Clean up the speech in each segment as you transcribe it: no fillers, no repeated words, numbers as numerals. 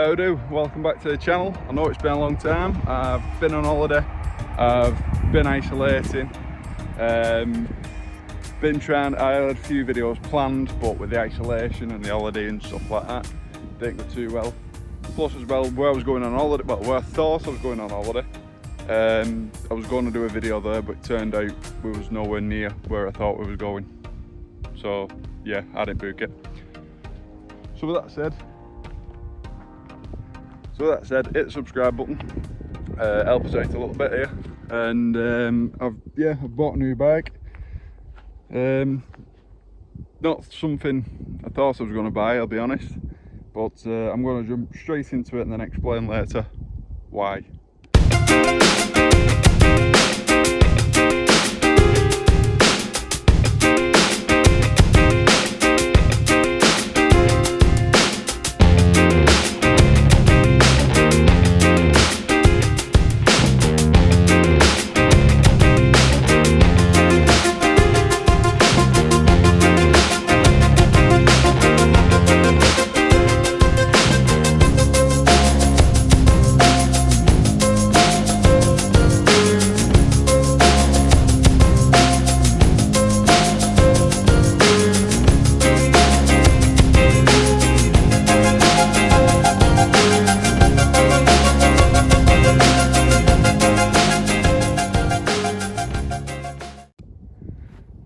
How do? Welcome back to the channel. I know it's been a long time. I've been on holiday, I've been isolating, been trying, I had a few videos planned, but with the isolation and the holiday and stuff like that, didn't go too well. Plus as well, where I was going on holiday, well, where I thought I was going on holiday, I was going to do a video there, but it turned out we was nowhere near where I thought we was going. So yeah, I didn't book it. So with that said, hit the subscribe button, help us out a little bit here, and I've bought a new bike. Not something I thought I was going to buy, I'll be honest, but I'm going to jump straight into it and then explain later why.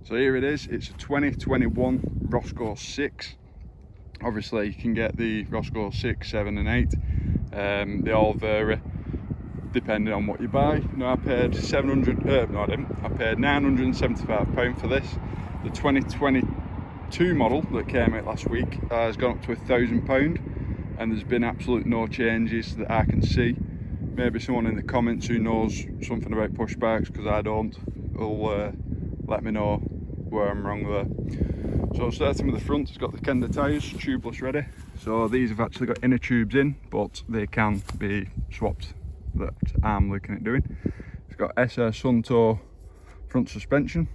So here it is, it's a 2021 Roscoe 6. Obviously you can get the Roscoe 6, 7 and 8. They all vary depending on what you buy. Now I paid I paid £975 for this. The 2022 model that came out last week has gone up to £1,000, and there's been absolutely no changes that I can see. Maybe someone in the comments who knows something about push bikes, because I don't, will let me know where I'm wrong there. So starting with the front, it's got the Kenda tyres, tubeless ready. So these have actually got inner tubes in, but they can be swapped, that I'm looking at doing. It's got SR Suntow front suspension.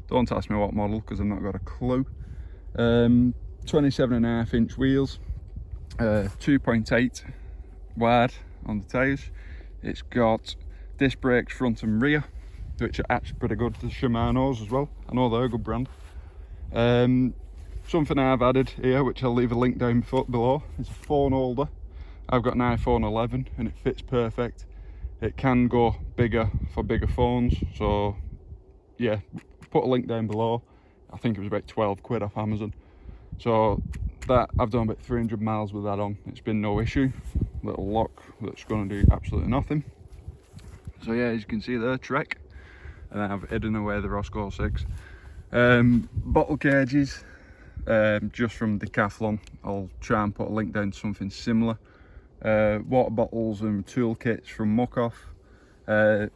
Don't ask me what model, because I've not got a clue. 27.5 inch wheels, 2.8 wide on the tyres. It's got disc brakes front and rear, which are actually pretty good. The Shimano's as well, I know they're a good brand. Something I've added here, which I'll leave a link down below, is a phone holder. I've got an iPhone 11 and it fits perfect. It can go bigger for bigger phones, so yeah, put a link down below. I think it was about 12 quid off Amazon. So that, I've done about 300 miles with that on. It's been no issue. Little lock that's going to do absolutely nothing. So yeah, as you can see there, Trek. And then I've hidden away the Roscoe 6. Bottle cages, just from Decathlon. I'll try and put a link down to something similar. Water bottles and toolkits from Muc-Off. The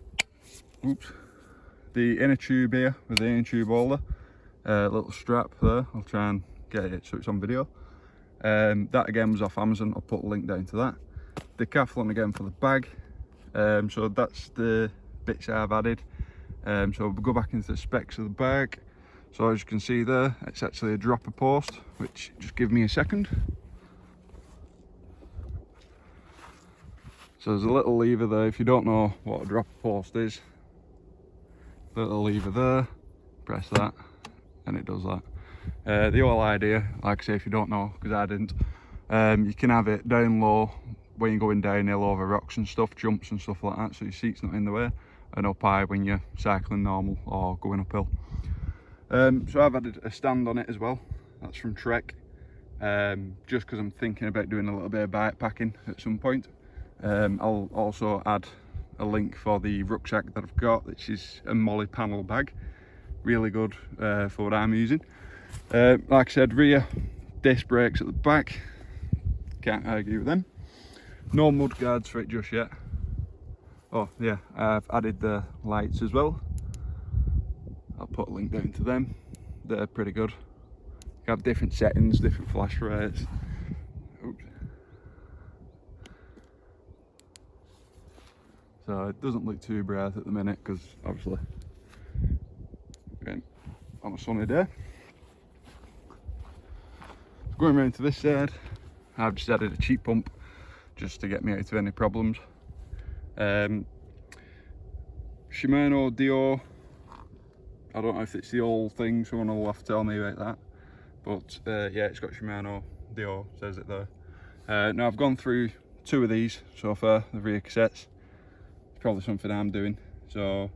inner tube here with the inner tube holder. Little strap there, I'll try and get it so it's on video. That again was off Amazon, I'll put a link down to that. Decathlon again for the bag. So that's the bits I've added. So we'll go back into the specs of the bag. So as you can see there, it's actually a dropper post, which, just give me a second. So there's a little lever there. If you don't know what a dropper post is, little lever there, press that and it does that. The whole idea, like I say, if you don't know, because I didn't, you can have it down low when you're going downhill over rocks and stuff, jumps and stuff like that, so your seat's not in the way, and up high when you're cycling normal or going uphill. So I've added a stand on it as well. That's from Trek, just because I'm thinking about doing a little bit of bike packing at some point. I'll also add a link for the rucksack that I've got, which is a Molly panel bag, really good for what I'm using. Like I said, rear disc brakes at the back, can't argue with them. No mud guards for it just yet. Oh yeah, I've added the lights as well. I'll put a link down to them. They're pretty good. You have different settings, different flash rates. Oops. So it doesn't look too bright at the minute, because obviously again, on a sunny day. Going around to this side, I've just added a cheap pump just to get me out of any problems. Shimano Dio, I don't know if it's the old thing, someone will have to tell me about that, but yeah, it's got Shimano Dio, says it there. Now I've gone through 2 of these so far, the rear cassettes. It's probably something I'm doing, so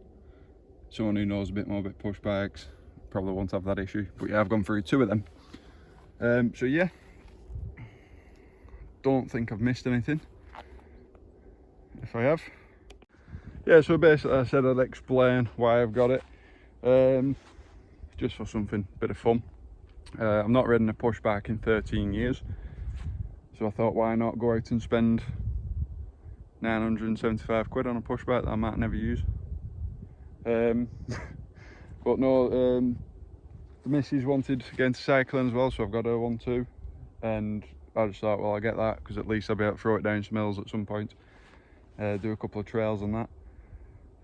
someone who knows a bit more about push bikes probably won't have that issue, but yeah, I've gone through 2 of them. So yeah, don't think I've missed anything. If I have, yeah, so basically I said I'd explain why I've got it, just for something, bit of fun. I've not ridden a push bike in 13 years, so I thought why not go out and spend 975 quid on a push bike that I might never use. But no, the missus wanted to get into cycling as well, so I've got her one too, and I just thought, well, I'll get that because at least I'll be able to throw it down some hills at some point, do a couple of trails on that,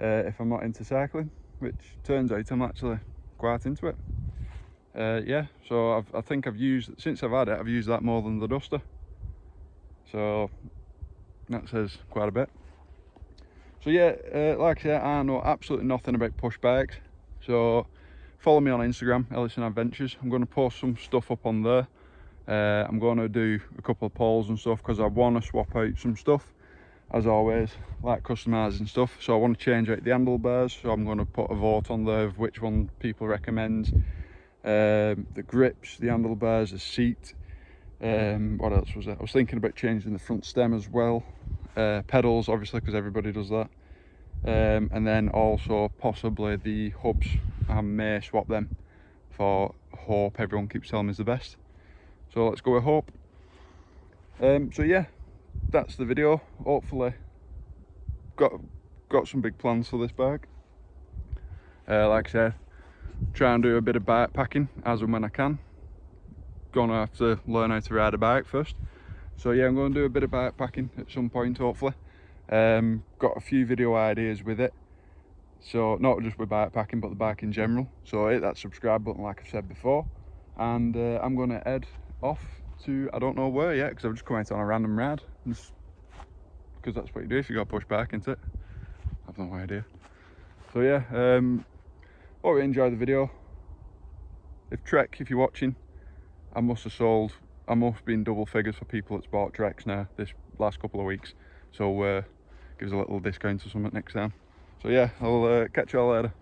if I'm not into cycling, which turns out I'm actually quite into it. Yeah, so I think I've used, since I've had it, I've used that more than the Duster, so that says quite a bit. So yeah, like I said, I know absolutely nothing about push bikes, so follow me on Instagram, Ellison Adventures. I'm going to post some stuff up on there. I'm going to do a couple of polls and stuff because I want to swap out some stuff, as always, like customising stuff. So I want to change out the handlebars, so I'm going to put a vote on there of which one people recommend. The grips, the handlebars, the seat, what else was it? I was thinking about changing the front stem as well, pedals obviously because everybody does that, and then also possibly the hubs. I may swap them for Hope. Everyone keeps telling me is the best, so let's go with Hope. So yeah, that's the video. Hopefully got some big plans for this bike. Like I said, try and do a bit of bike packing as and when I can. Gonna have to learn how to ride a bike first, so yeah, I'm going to do a bit of bike packing at some point, hopefully. Got a few video ideas with it, so not just with bike packing but the bike in general, so hit that subscribe button like I've said before, and I'm going to head off to, I don't know where yet because I've just come out on a random ride, because that's what you do if you got a push bike, isn't it? I've no idea. So yeah, hope you enjoyed the video. If Trek, if you're watching, I must have been double figures for people that's bought Treks now this last couple of weeks, so give us a little discount or something next time. So yeah, I'll catch you all later.